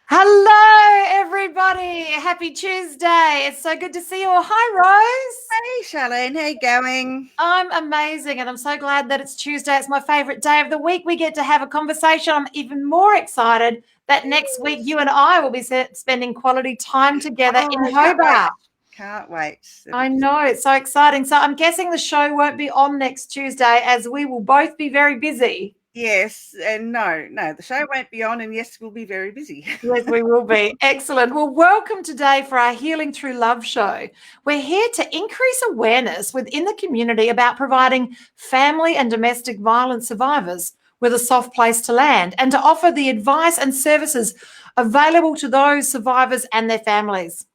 Hello, everybody. Happy Tuesday. It's so good to see you all. Hi, Rose. Hey, Charlene. How you going? I'm amazing, and I'm so glad that it's Tuesday. It's my favorite day of the week. We get to have a conversation. I'm even more excited that next week you and I will be spending quality time together in Hobart. Can't wait. I know, it's so exciting. So I'm guessing the show won't be on next Tuesday as we will both be very busy. Yes, and no, the show won't be on, and yes, we'll be very busy. Yes, we will be. Excellent. Well, welcome today for our Healing Through Love show. We're here to increase awareness within the community about providing family and domestic violence survivors with a soft place to land and to offer the advice and services available to those survivors and their families.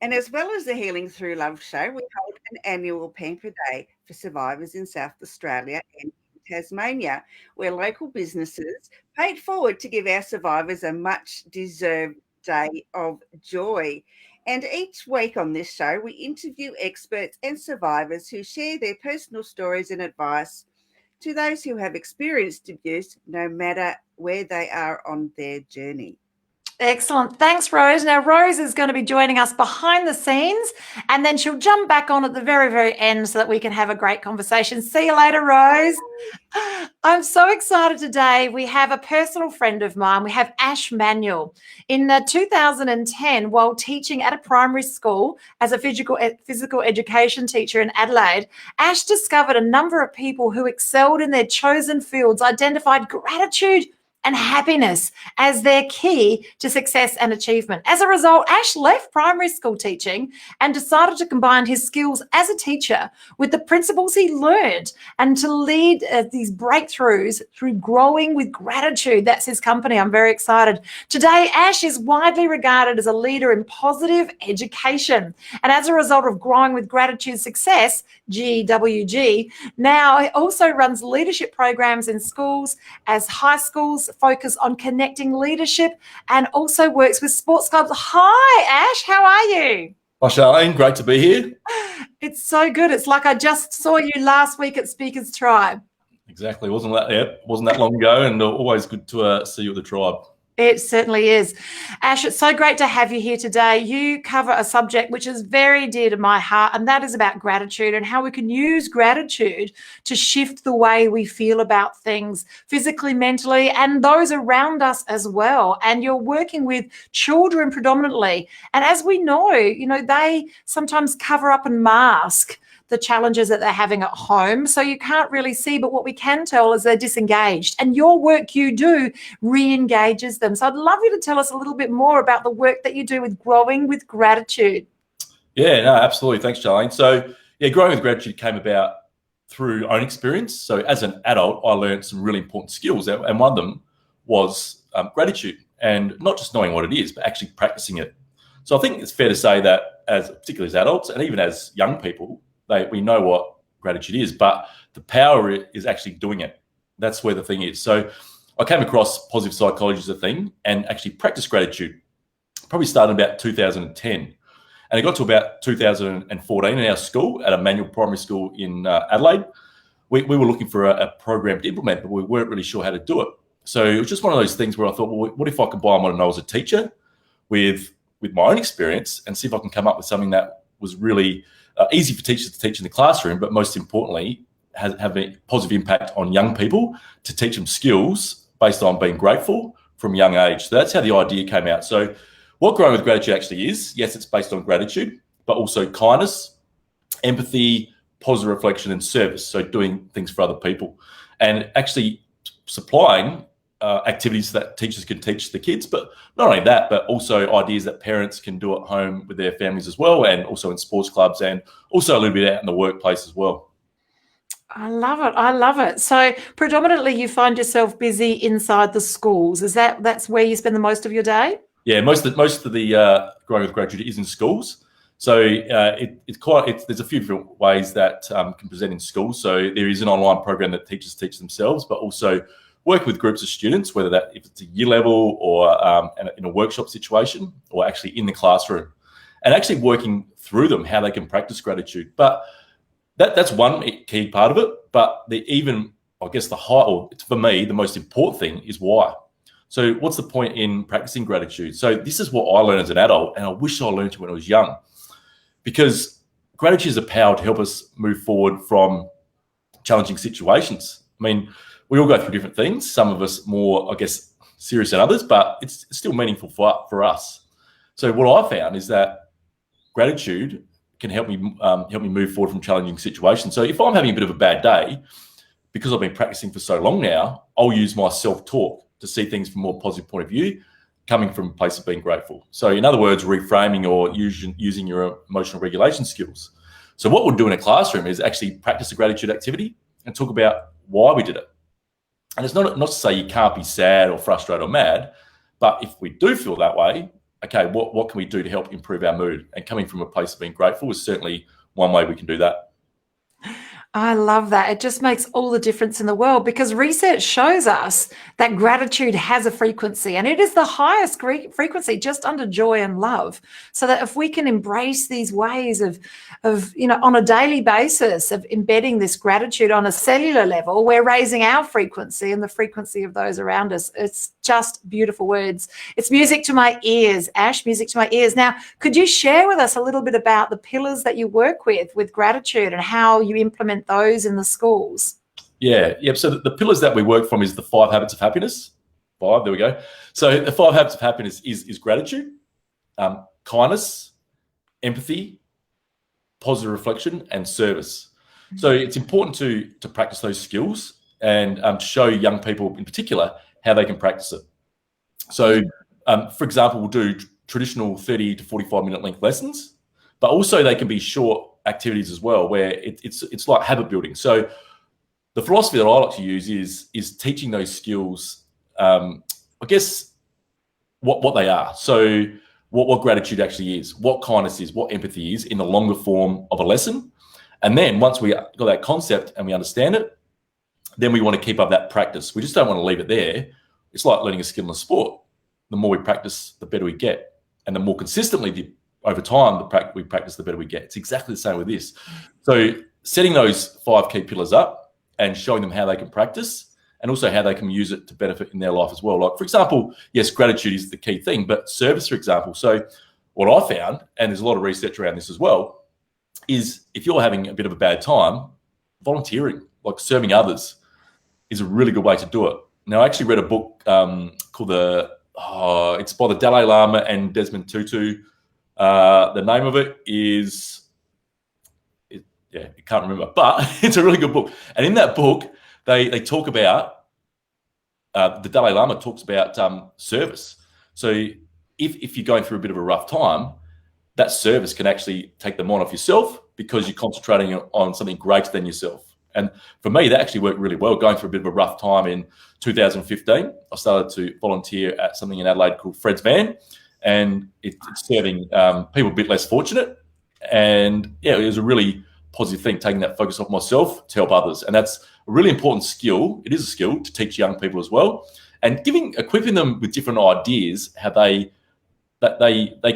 And as well as the Healing Through Love show, we hold an annual Pamper Day for survivors in South Australia and Tasmania, where local businesses paid forward to give our survivors a much-deserved day of joy. And each week on this show, we interview experts and survivors who share their personal stories and advice to those who have experienced abuse, no matter where they are on their journey. Excellent. Thanks, Rose. Now, Rose is going to be joining us behind the scenes, and then she'll jump back on at the very, very end so that we can have a great conversation. See you later, Rose. I'm so excited today. We have a personal friend of mine. We have Ash Manuel. In 2010, while teaching at a primary school as a physical education teacher in Adelaide, Ash discovered a number of people who excelled in their chosen fields, identified gratitude and happiness as their key to success and achievement. As a result, Ash left primary school teaching and decided to combine his skills as a teacher with the principles he learned and to lead these breakthroughs through growing with gratitude. That's his company. I'm very excited. Today, Ash is widely regarded as a leader in positive education. And as a result of growing with gratitude success, GWG, now he also runs leadership programs in schools as high schools focus on connecting leadership and also works with sports clubs. Hi, Ash. How are you? Hi, Charlene. Great to be here. It's so good. It's like I just saw you last week at Speakers Tribe. Exactly. Wasn't that long ago, and always good to see you at the tribe. It certainly is. Ash, it's so great to have you here today. You cover a subject which is very dear to my heart, and that is about gratitude and how we can use gratitude to shift the way we feel about things physically, mentally, and those around us as well. And you're working with children predominantly. And as we know, they sometimes cover up and mask the challenges that they're having at home. So you can't really see, but what we can tell is they're disengaged. And your work you do re-engages them. So I'd love you to tell us a little bit more about the work that you do with growing with gratitude. Yeah, no, absolutely. Thanks, Charlene. So growing with gratitude came about through own experience. So as an adult, I learned some really important skills, and one of them was gratitude, and not just knowing what it is, but actually practicing it. So I think it's fair to say that particularly as adults and even as young people, we know what gratitude is, but the power is actually doing it. That's where the thing is. So I came across positive psychology as a thing and actually practiced gratitude. Probably started about 2010. And it got to about 2014 in our school at a manual primary school in Adelaide. We were looking for a program to implement, but we weren't really sure how to do it. So it was just one of those things where I thought, well, what if I combine what I know as a teacher with my own experience and see if I can come up with something that was really easy for teachers to teach in the classroom, but most importantly, have a positive impact on young people to teach them skills based on being grateful from a young age. So that's how the idea came out. So what growing with gratitude actually is, yes, it's based on gratitude, but also kindness, empathy, positive reflection, and service. So doing things for other people and actually supplying activities that teachers can teach the kids, but not only that, but also ideas that parents can do at home with their families as well, and also in sports clubs, and also a little bit out in the workplace as well. I love it. I love it. So predominantly you find yourself busy inside the schools. That's where you spend the most of your day? Yeah, most of the growing with gratitude is in schools. So there's a few different ways that can present in schools. So there is an online program that teachers teach themselves, but also work with groups of students, whether if it's a year level or in a workshop situation or actually in the classroom, and actually working through them how they can practice gratitude. But that's one key part of it. But for me, the most important thing is why. So what's the point in practicing gratitude? So this is what I learned as an adult, and I wish I learned it when I was young, because gratitude is a power to help us move forward from challenging situations. I mean, we all go through different things. Some of us more, I guess, serious than others, but it's still meaningful for us. So what I found is that gratitude can help me move forward from challenging situations. So if I'm having a bit of a bad day, because I've been practicing for so long now, I'll use my self-talk to see things from a more positive point of view, coming from a place of being grateful. So in other words, reframing or using your emotional regulation skills. So what we'll do in a classroom is actually practice a gratitude activity and talk about why we did it. And it's not to say you can't be sad or frustrated or mad, but if we do feel that way, okay, what can we do to help improve our mood? And coming from a place of being grateful is certainly one way we can do that. I love that. It just makes all the difference in the world, because research shows us that gratitude has a frequency, and it is the highest frequency, just under joy and love. So that if we can embrace these ways of on a daily basis of embedding this gratitude on a cellular level, we're raising our frequency and the frequency of those around us. It's just beautiful words. It's music to my ears, Ash, music to my ears. Now, could you share with us a little bit about the pillars that you work with gratitude and how you implement those in the schools? Yeah. So the pillars that we work from is the 5 habits of happiness. 5, there we go. So the 5 habits of happiness is gratitude, kindness, empathy, positive reflection, and service. So it's important to practice those skills and show young people in particular how they can practice it. So, for example, we'll do traditional 30 to 45-minute length lessons, but also they can be short activities as well, where it's like habit building. So the philosophy that I like to use is teaching those skills, I guess, what they are. So what gratitude actually is, what kindness is, what empathy is in the longer form of a lesson. And then once we got that concept and we understand it, then we want to keep up that practice. We just don't want to leave it there. It's like learning a skill in a sport. The more we practice, the better we get. And the more consistently over time we practice, the better we get. It's exactly the same with this. So setting those 5 key pillars up and showing them how they can practice and also how they can use it to benefit in their life as well. Like, for example, yes, gratitude is the key thing, but service, for example. So what I found, and there's a lot of research around this as well, is if you're having a bit of a bad time, volunteering, like serving others, is a really good way to do it. Now, I actually read a book called it's by the Dalai Lama and Desmond Tutu. The name of it is, I can't remember, but it's a really good book. And in that book, they talk about, the Dalai Lama talks about service. So if you're going through a bit of a rough time, that service can actually take the mind off yourself because you're concentrating on something greater than yourself. And for me, that actually worked really well. Going through a bit of a rough time in 2015, I started to volunteer at something in Adelaide called Fred's Van, and it's serving people a bit less fortunate. And yeah, it was a really positive thing, taking that focus off myself to help others. And that's a really important skill. It is a skill to teach young people as well, and equipping them with different ideas, how they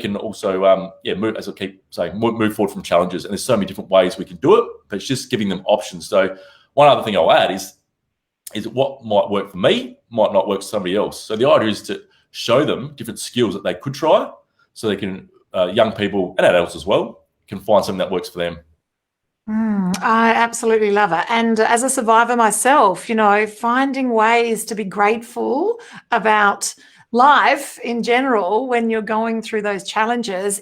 can also move, as I keep saying, move forward from challenges. And there's so many different ways we can do it, but it's just giving them options. So one other thing I'll add is what might work for me might not work for somebody else. So the idea is to show them different skills that they could try, so they can, young people and adults as well, can find something that works for them. I absolutely love it. And as a survivor myself, finding ways to be grateful about life in general when you're going through those challenges,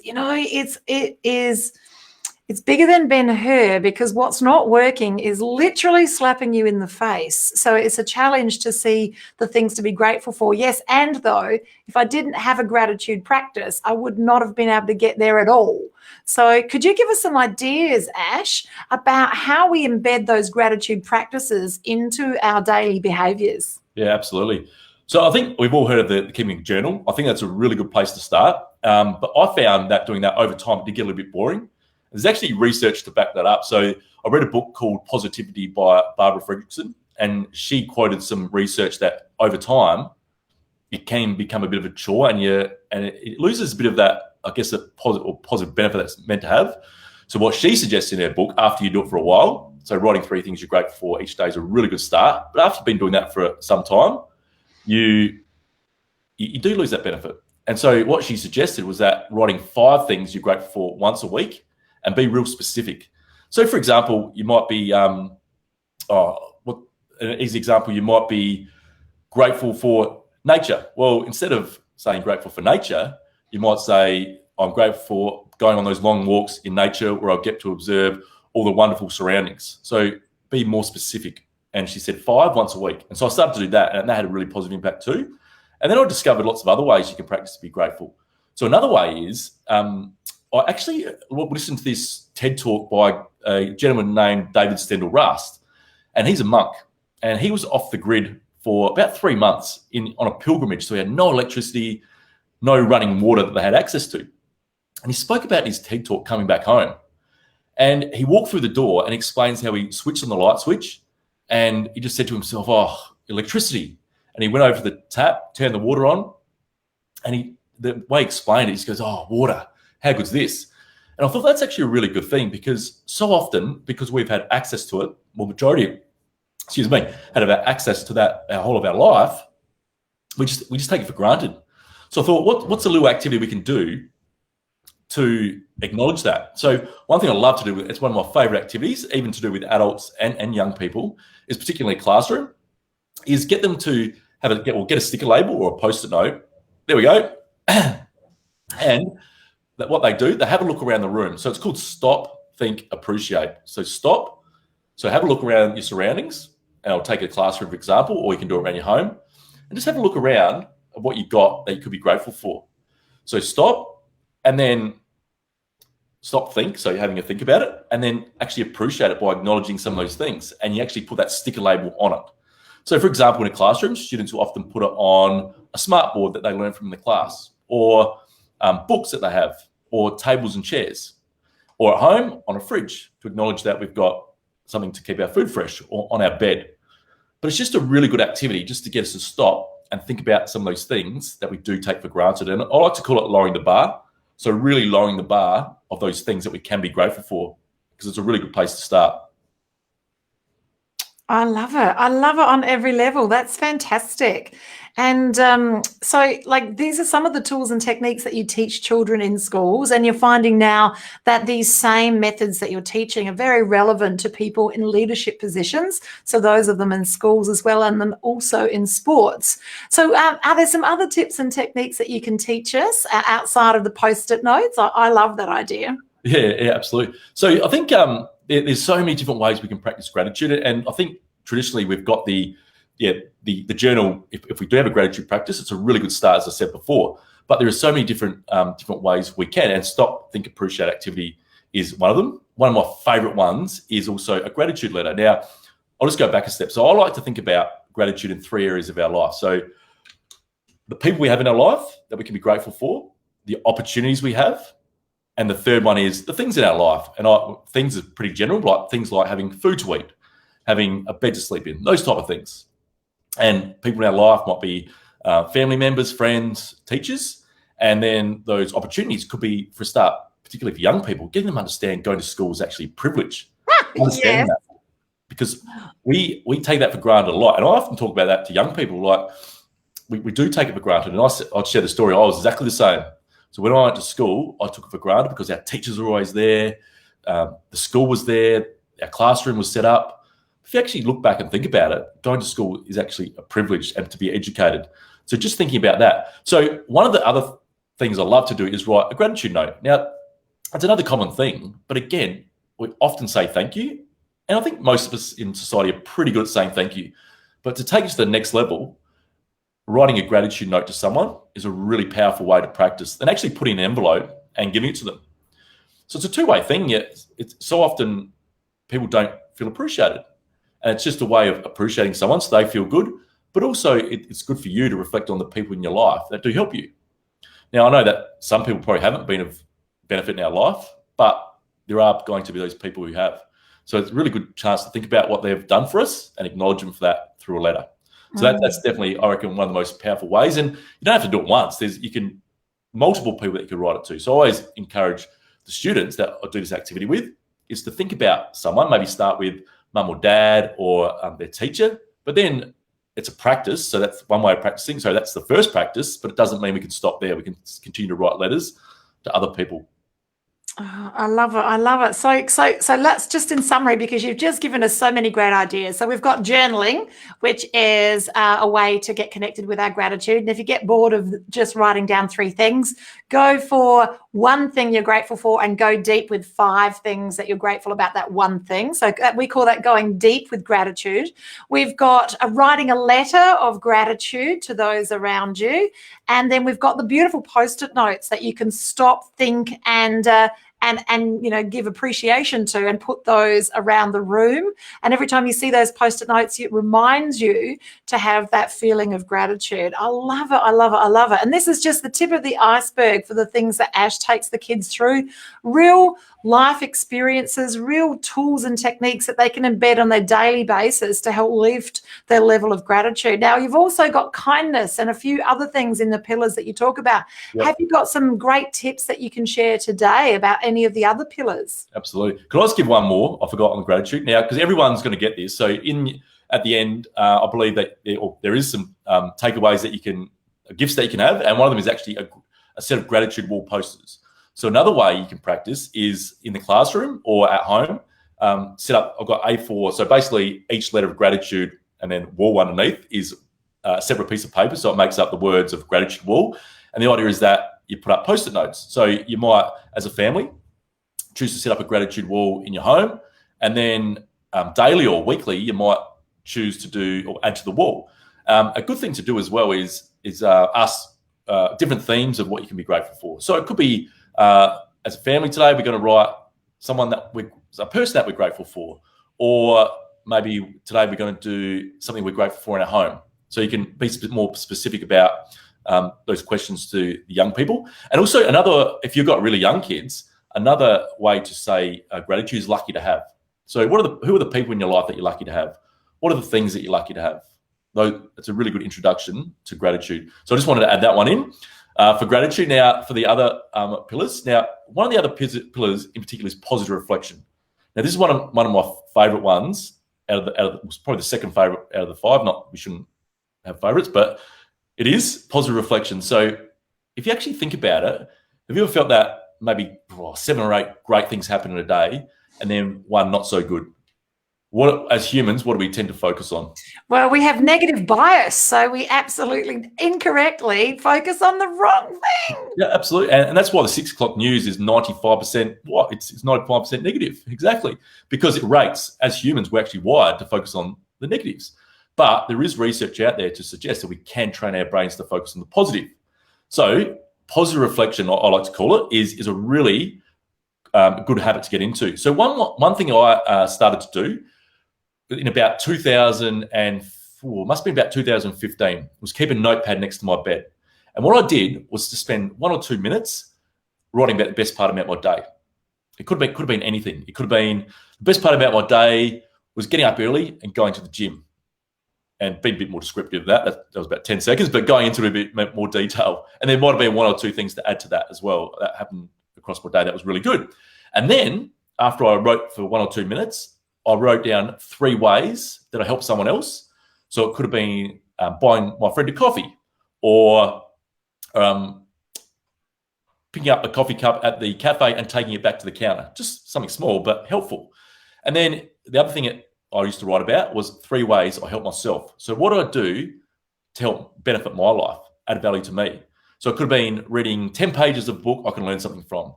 it's bigger than Ben-Hur, because what's not working is literally slapping you in the face. So it's a challenge to see the things to be grateful for. Yes, and though, if I didn't have a gratitude practice, I would not have been able to get there at all. So could you give us some ideas, Ash, about how we embed those gratitude practices into our daily behaviours? Yeah, absolutely. So I think we've all heard of the keeping a journal. I think that's a really good place to start. But I found that doing that over time did get a little bit boring. There's actually research to back that up. So I read a book called Positivity by Barbara Fredrickson, and she quoted some research that over time it can become a bit of a chore, and it loses a bit of that, I guess, a positive benefit that's meant to have. So what she suggests in her book, after you do it for a while, so writing 3 things you're grateful for each day is a really good start. But after you've been doing that for some time, you you do lose that benefit. And so what she suggested was that writing 5 things you're grateful for once a week and be real specific. So, for example, you might be, an easy example, you might be grateful for nature. Well, instead of saying grateful for nature, you might say, I'm grateful for going on those long walks in nature where I'll get to observe all the wonderful surroundings. So be more specific. And she said 5 once a week. And so I started to do that, and that had a really positive impact too. And then I discovered lots of other ways you can practice to be grateful. So another way is, I actually listened to this TED talk by a gentleman named David Stendal Rust, and he's a monk, and he was off the grid for about 3 months on a pilgrimage. So he had no electricity, no running water that they had access to. And he spoke about his TED talk coming back home. And he walked through the door and explains how he switched on the light switch, and he just said to himself, oh, electricity. And he went over to the tap, turned the water on, and the way he explained it, he just goes, oh, water, how good's this? And I thought that's actually a really good thing, because so often, because we've had access to it, well, majority, had access to that our whole of our life, we just take it for granted. So I thought, what's a little activity we can do to acknowledge that? So one thing I love to do, it's one of my favorite activities, even to do with adults and young people, is particularly classroom, is get them to get a sticker label or a Post-it note. There we go. And what they do, they have a look around the room. So it's called stop, think, appreciate. So stop. So have a look around your surroundings, and I'll take a classroom for example, or you can do it around your home, and just have a look around at what you've got that you could be grateful for. So stop, and then stop, think. So you're having a think about it, and then actually appreciate it by acknowledging some of those things. And you actually put that sticker label on it. So for example, in a classroom, students will often put it on a smart board that they learn from the class, or books that they have, or tables and chairs, or at home on a fridge to acknowledge that we've got something to keep our food fresh, or on our bed. But it's just a really good activity just to get us to stop and think about some of those things that we do take for granted. And I like to call it lowering the bar. So really lowering the bar of those things that we can be grateful for, because it's a really good place to start. I love it. I love it on every level. That's fantastic. And so like these are some of the tools and techniques that you teach children in schools, and you're finding now that these same methods that you're teaching are very relevant to people in leadership positions. So those of them in schools as well, and then also in sports. So are there some other tips and techniques that you can teach us outside of the Post-it notes? I love that idea. Yeah, absolutely. So I think there's so many different ways we can practice gratitude, and I think traditionally we've got the journal. If we do have a gratitude practice, it's a really good start, as I said before. But there are so many different ways we can, and stop, think, appreciate activity is one of them. One of my favorite ones is also a gratitude letter. Now, I'll just go back a step. So I like to think about gratitude in 3 areas of our life. So the people we have in our life that we can be grateful for, the opportunities we have, and the third one is the things in our life. And things are pretty general, like things like having food to eat, having a bed to sleep in, those type of things. And people in our life might be family members, friends, teachers. And then those opportunities could be, for a start, particularly for young people, getting them to understand going to school is actually a privilege. Understand that. Because we take that for granted a lot. And I often talk about that to young people, like we do take it for granted. And I'll share the story. I was exactly the same. So when I went to school, I took it for granted because our teachers were always there. The school was there. Our classroom was set up. If you actually look back and think about it, going to school is actually a privilege, and to be educated. So just thinking about that. So one of the other things I love to do is write a gratitude note. Now, it's another common thing, but again, we often say thank you. And I think most of us in society are pretty good at saying thank you. But to take it to the next level, writing a gratitude note to someone is a really powerful way to practice than actually putting an envelope and giving it to them. So it's a two-way thing. Yet it's so often people don't feel appreciated. And it's just a way of appreciating someone so they feel good, but also it's good for you to reflect on the people in your life that do help you. Now, I know that some people probably haven't been of benefit in our life, but there are going to be those people who have. So it's a really good chance to think about what they've done for us and acknowledge them for that through a letter. So that's definitely, I reckon, one of the most powerful ways. And you don't have to do it once. You can multiple people that you can write it to. So I always encourage the students that I do this activity with is to think about someone, maybe start with mum or dad or their teacher, but then it's a practice. So that's one way of practicing. So that's the first practice, but it doesn't mean we can stop there. We can continue to write letters to other people. Oh, I love it. I love it. So let's just, in summary, because you've just given us so many great ideas. So we've got journaling, which is a way to get connected with our gratitude. And if you get bored of just writing down 3 things, go for one thing you're grateful for and go deep with 5 things that you're grateful about that one thing. So we call that going deep with gratitude. We've got writing a letter of gratitude to those around you. And then we've got the beautiful Post-it notes that you can stop, think, and give appreciation to, and put those around the room. And every time you see those Post-it notes, it reminds you to have that feeling of gratitude. I love it. I love it. I love it. And this is just the tip of the iceberg for the things that Ash takes the kids through. Real life experiences, real tools and techniques that they can embed on their daily basis to help lift their level of gratitude. Now, you've also got kindness and a few other things in the pillars that you talk about. Yep. Have you got some great tips that you can share today about any of the other pillars? Absolutely. Could I just give one more? I forgot on gratitude now, because everyone's going to get this. So at the end, I believe that there is some takeaways that gifts that you can have, and one of them is actually a set of gratitude wall posters. So another way you can practice is in the classroom or at home. Set up, I've got A4. So basically each letter of gratitude and then wall underneath is a separate piece of paper. So it makes up the words of gratitude wall. And the idea is that you put up Post-it notes. So you might, as a family, choose to set up a gratitude wall in your home. And then daily or weekly, you might choose to do or add to the wall. A good thing to do as well is ask different themes of what you can be grateful for. So it could be, as a family today, we're going to write a person that we're grateful for, or maybe today we're going to do something we're grateful for in our home. So you can be a bit more specific about those questions to the young people. And also if you've got really young kids, another way to say gratitude is lucky to have. So who are the people in your life that you're lucky to have? What are the things that you're lucky to have? Though it's a really good introduction to gratitude. So I just wanted to add that one in. For gratitude. Now, for the other pillars. Now, one of the other pillars in particular is positive reflection. Now, this is one of my favourite ones. It's probably the second favourite out of the 5. We shouldn't have favourites, but it is positive reflection. So, if you actually think about it, have you ever felt that maybe 7 or 8 great things happen in a day, and then one not so good? As humans, what do we tend to focus on? Well, we have negative bias, so we absolutely incorrectly focus on the wrong thing. Yeah, absolutely. And that's why the 6 o'clock news is 95%. It's 95% negative. Exactly. Because it rates, as humans, we're actually wired to focus on the negatives. But there is research out there to suggest that we can train our brains to focus on the positive. So positive reflection, I like to call it, is a really good habit to get into. So one thing I started to do in about 2004, must be about 2015, was keep a notepad next to my bed. And what I did was to spend 1 or 2 minutes writing about the best part about my day. It could have been anything. It could have been the best part about my day was getting up early and going to the gym. And being a bit more descriptive of that was about 10 seconds, but going into a bit more detail. And there might have been 1 or 2 things to add to that as well. That happened across my day. That was really good. And then after I wrote for 1 or 2 minutes, I wrote down 3 ways that I helped someone else. So it could have been buying my friend a coffee, or picking up a coffee cup at the cafe and taking it back to the counter. Just something small but helpful. And then the other thing that I used to write about was 3 ways I help myself. So what do I do to help benefit my life, add value to me? So it could have been reading 10 pages of a book I can learn something from,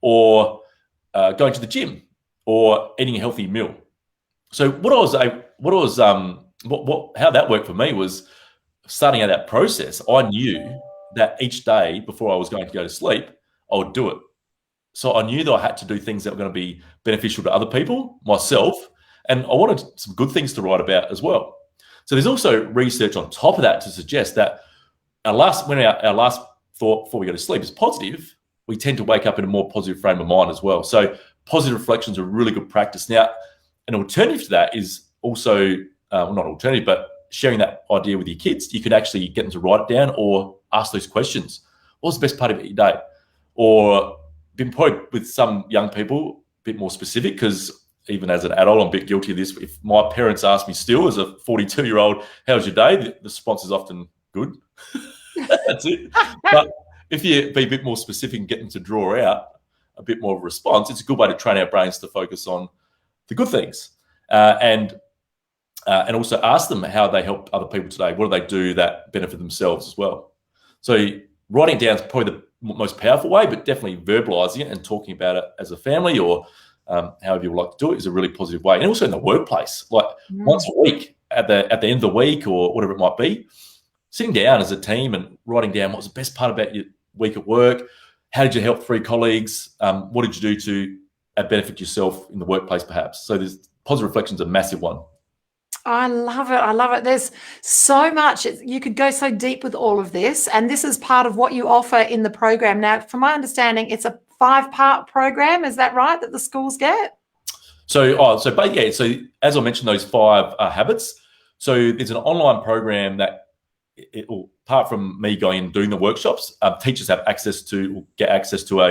or going to the gym, or eating a healthy meal. So how that worked for me was starting out that process. I knew that each day before I was going to go to sleep, I would do it. So I knew that I had to do things that were going to be beneficial to other people, myself, and I wanted some good things to write about as well. So there's also research on top of that to suggest that our last thought before we go to sleep is positive, we tend to wake up in a more positive frame of mind as well. So positive reflection is a really good practice. Now, an alternative to that is also, not alternative, but sharing that idea with your kids. You can actually get them to write it down or ask those questions. What's the best part of your day? Or been probably with some young people, a bit more specific, because even as an adult, I'm a bit guilty of this. If my parents ask me still as a 42-year-old, how's your day? The response is often good. That's it. But if you be a bit more specific and get them to draw out a bit more of a response, it's a good way to train our brains to focus on the good things. And also ask them how they help other people today. What do they do that benefit themselves as well? So writing it down is probably the most powerful way, but definitely verbalizing it and talking about it as a family or however you would like to do it is a really positive way. And also in the workplace, like once a week at the end of the week or whatever it might be, sitting down as a team and writing down what was the best part about your week at work. How did you help 3 colleagues? What did you do to benefit yourself in the workplace, perhaps? So there's positive reflection's a massive one. I love it. I love it. There's so much. You could go so deep with all of this. And this is part of what you offer in the program. Now, from my understanding, it's a 5-part program. Is that right, that the schools get? So as I mentioned, those 5 habits. So there's an online program that, apart from me going and doing the workshops, teachers have get access to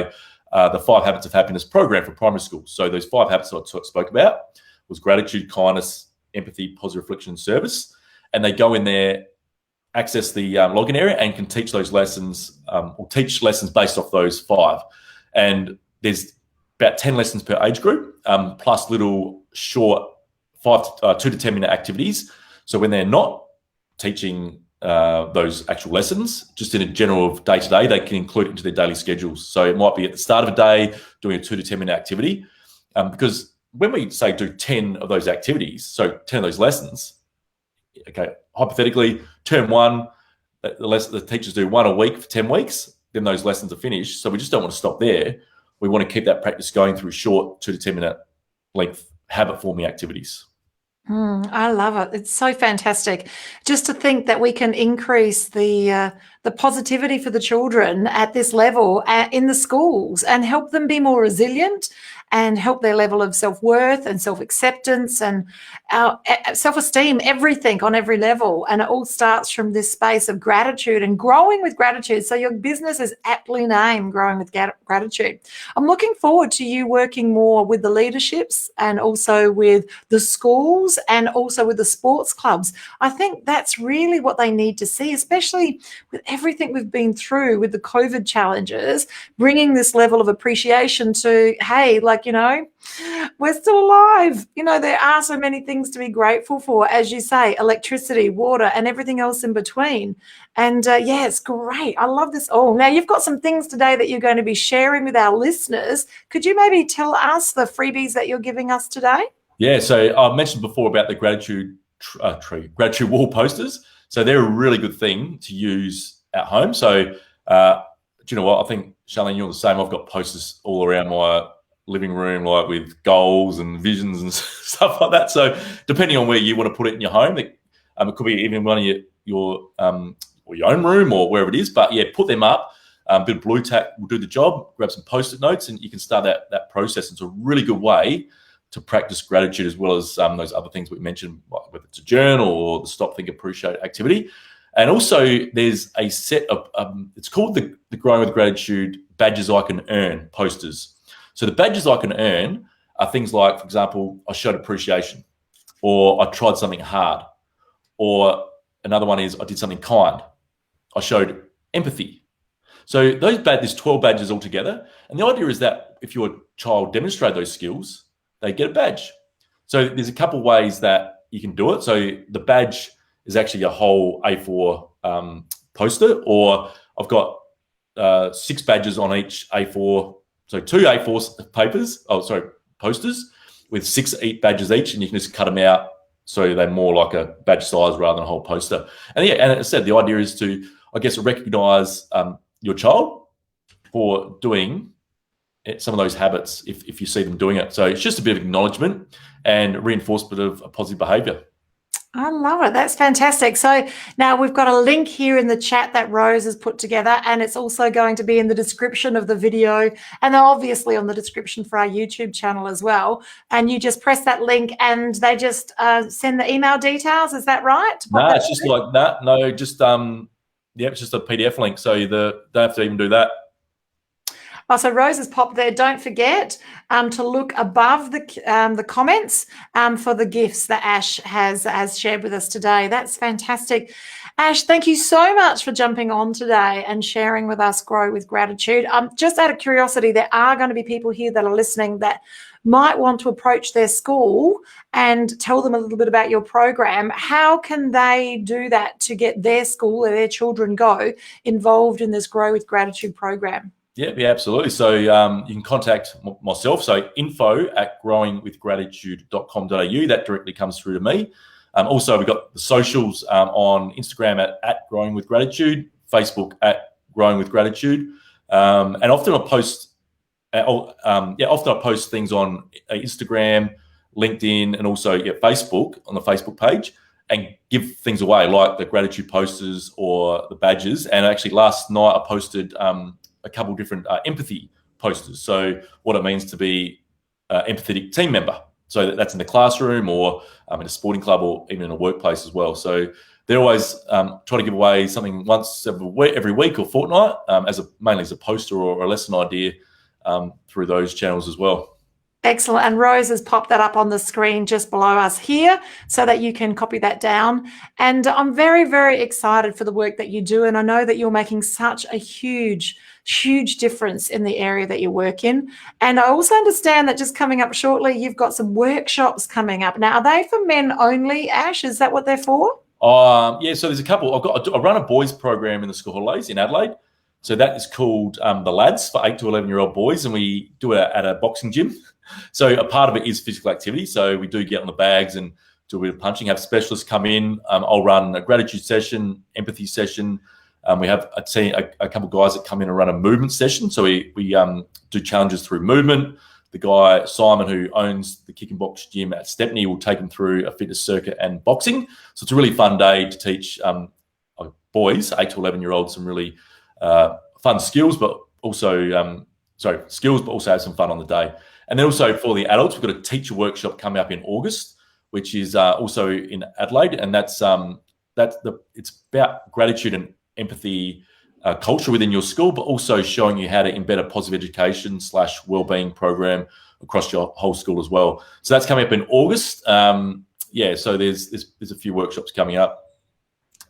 the 5 Habits of Happiness program for primary school. So those 5 habits I spoke about was gratitude, kindness, empathy, positive reflection, and service. And they go in there, access the login area, and can teach those lessons or teach lessons based off those 5. And there's about 10 lessons per age group, plus little short 2 to 10 minute activities. So when they're not teaching those actual lessons, just in a general day-to-day, they can include it into their daily schedules. So it might be at the start of a day doing a 2 to 10 minute activity, because when we say do 10 of those activities, so 10 of those lessons, okay, hypothetically, term 1, the teachers do 1 a week for 10 weeks, then those lessons are finished. So we just don't want to stop there. We want to keep that practice going through short 2 to 10 minute length habit-forming activities. I love it. It's so fantastic. Just to think that we can increase the positivity for the children at this level in the schools and help them be more resilient and help their level of self-worth and self-acceptance and self-esteem, everything on every level. And it all starts from this space of gratitude and growing with gratitude. So your business is aptly named Growing with Gratitude. I'm looking forward to you working more with the leaderships and also with the schools and also with the sports clubs. I think that's really what they need to see, especially with everything we've been through with the COVID challenges, bringing this level of appreciation to, hey, like, you know, we're still alive. You know, there are so many things to be grateful for, as you say, electricity, water, and everything else in between. And yeah, it's great. I love this all. Now, you've got some things today that you're going to be sharing with our listeners. Could you maybe tell us the freebies that you're giving us today? Yeah, so I mentioned before about the gratitude wall posters. So they're a really good thing to use at home. So do you know what? I think, Charlene, you're the same. I've got posters all around my living room, like with goals and visions and stuff like that. So depending on where you want to put it in your home, it could be even one of your own room or wherever it is. But yeah, put them up. A bit of blue tack will do the job. Grab some post-it notes, and you can start that process. It's a really good way to practice gratitude, as well as those other things we mentioned, like whether it's a journal or the Stop, Think, Appreciate activity. And also there's a set of, it's called the Growing with Gratitude Badges I Can Earn posters. So the badges I can earn are things like, for example, I showed appreciation, or I tried something hard, or another one is I did something kind. I showed empathy. So there's 12 badges altogether. And the idea is that if your child demonstrates those skills, they get a badge. So there's a couple of ways that you can do it. So the badge is actually a whole A4 poster, or I've got 6 badges on each A4. So 2 A4 posters with 6 badges each, and you can just cut them out so they're more like a badge size rather than a whole poster. And yeah, and as I said, the idea is to, I guess, recognize your child for doing some of those habits if you see them doing it. So it's just a bit of acknowledgement and reinforcement of a positive behavior. I love it. That's fantastic. So now we've got a link here in the chat that Rose has put together, and it's also going to be in the description of the video, and then obviously on the description for our YouTube channel as well. And you just press that link and they just send the email details. Is that right? No, it's just like that. No, just it's just a PDF link. So you don't have to even do that. Oh, so Rose has popped there. Don't forget to look above the comments for the gifts that Ash has shared with us today. That's fantastic. Ash, thank you so much for jumping on today and sharing with us Grow with Gratitude. Just out of curiosity, there are going to be people here that are listening that might want to approach their school and tell them a little bit about your program. How can they do that to get their school or their children involved in this Grow with Gratitude program? Yeah, absolutely. So you can contact myself. So info@growingwithgratitude.com.au. That directly comes through to me. Also, we've got the socials on Instagram at Growing with Gratitude, Facebook at Growing with Gratitude, and often I post. Often I post things on Instagram, LinkedIn, and also Facebook on the Facebook page, and give things away like the gratitude posters or the badges. And actually, last night I posted a couple different empathy posters. So what it means to be an empathetic team member. So that's in the classroom or in a sporting club or even in a workplace as well. So they're always try to give away something once every week or fortnight, mainly as a poster or a lesson idea through those channels as well. Excellent. And Rose has popped that up on the screen just below us here so that you can copy that down. And I'm very, very excited for the work that you do. And I know that you're making such a huge difference in the area that you work in. And I also understand that just coming up shortly, you've got some workshops coming up. Now, are they for men only, Ash? Is that what they're for? Yeah, so there's a couple. I run a boys program in the school holidays in Adelaide. So that is called The Lads for 8 to 11-year-old boys, and we do it at a boxing gym. So a part of it is physical activity. So we do get on the bags and do a bit of punching, have specialists come in. I'll run a gratitude session, empathy session. We have a couple of guys that come in and run a movement session. So we do challenges through movement. The guy, Simon, who owns the kick and box gym at Stepney, will take them through a fitness circuit and boxing. So it's a really fun day to teach boys, 8 to 11-year-olds, some really fun skills, but also have some fun on the day. And then also for the adults, we've got a teacher workshop coming up in August, which is also in Adelaide, and it's about gratitude and empathy culture within your school, but also showing you how to embed a positive education / wellbeing program across your whole school as well. So that's coming up in August. So there's a few workshops coming up.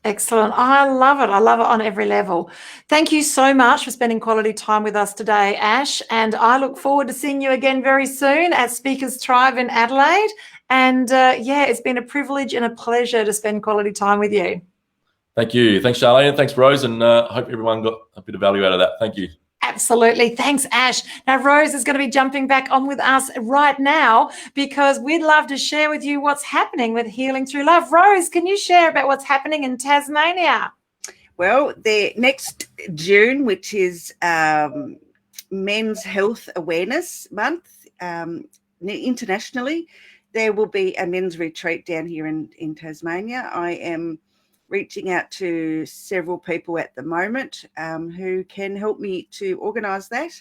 Excellent. I love it. I love it on every level. Thank you so much for spending quality time with us today, Ash. And I look forward to seeing you again very soon at Speakers Tribe in Adelaide. And it's been a privilege and a pleasure to spend quality time with you. Thank you. Thanks, Charlene. Thanks, Rose. And I hope everyone got a bit of value out of that. Thank you. Absolutely. Thanks, Ash. Now, Rose is going to be jumping back on with us right now because we'd love to share with you what's happening with Healing Through Love. Rose, can you share about what's happening in Tasmania? Well, next June, which is Men's Health Awareness Month internationally, there will be a men's retreat down here in Tasmania. I am reaching out to several people at the moment who can help me to organise that.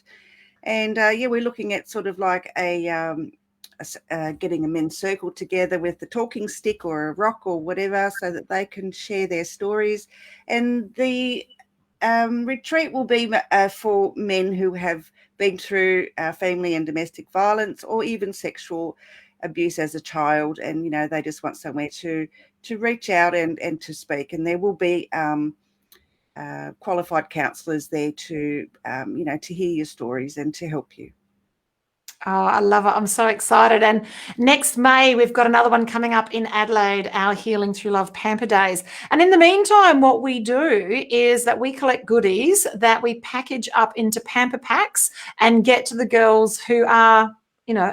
And we're looking at sort of like getting a men's circle together with a talking stick or a rock or whatever so that they can share their stories. And the retreat will be for men who have been through family and domestic violence or even sexual abuse as a child, and they just want somewhere to reach out and to speak. And there will be qualified counsellors there to hear your stories and to help you. Oh, I love it. I'm so excited. And next May, we've got another one coming up in Adelaide, our Healing Through Love Pamper Days. And in the meantime, what we do is that we collect goodies that we package up into pamper packs and get to the girls who are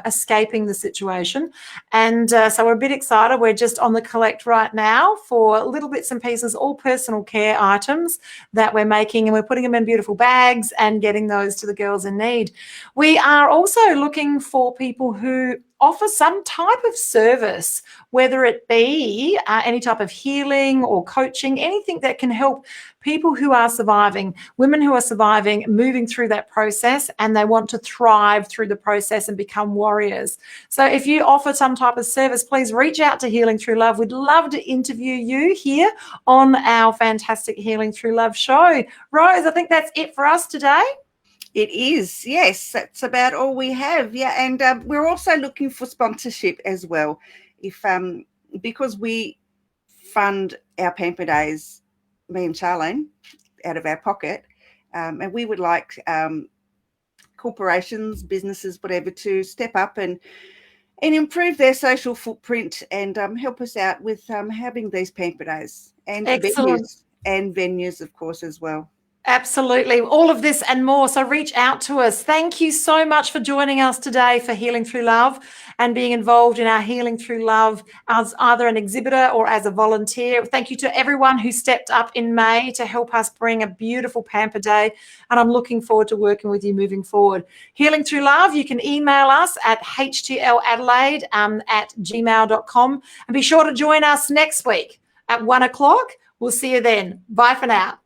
escaping the situation. And so we're a bit excited. We're just on the collect right now for little bits and pieces, all personal care items that we're making, and we're putting them in beautiful bags and getting those to the girls in need. We are also looking for people who offer some type of service, whether it be any type of healing or coaching, anything that can help people who are surviving, women who are surviving, moving through that process, and they want to thrive through the process and become warriors. So if you offer some type of service, please reach out to Healing Through Love. We'd love to interview you here on our fantastic Healing Through Love show. Rose, I think that's it for us today. It is, yes. That's about all we have. Yeah, and we're also looking for sponsorship as well. If because we fund our Pamper Days, me and Charlene, out of our pocket, and we would like corporations, businesses, whatever, to step up and improve their social footprint and help us out with having these Pamper Days and Excellent. venues, of course, as well. Absolutely. All of this and more. So reach out to us. Thank you so much for joining us today for Healing Through Love and being involved in our Healing Through Love as either an exhibitor or as a volunteer. Thank you to everyone who stepped up in May to help us bring a beautiful Pamper Day. And I'm looking forward to working with you moving forward. Healing Through Love, you can email us at htladelaide@gmail.com. And be sure to join us next week at 1 o'clock. We'll see you then. Bye for now.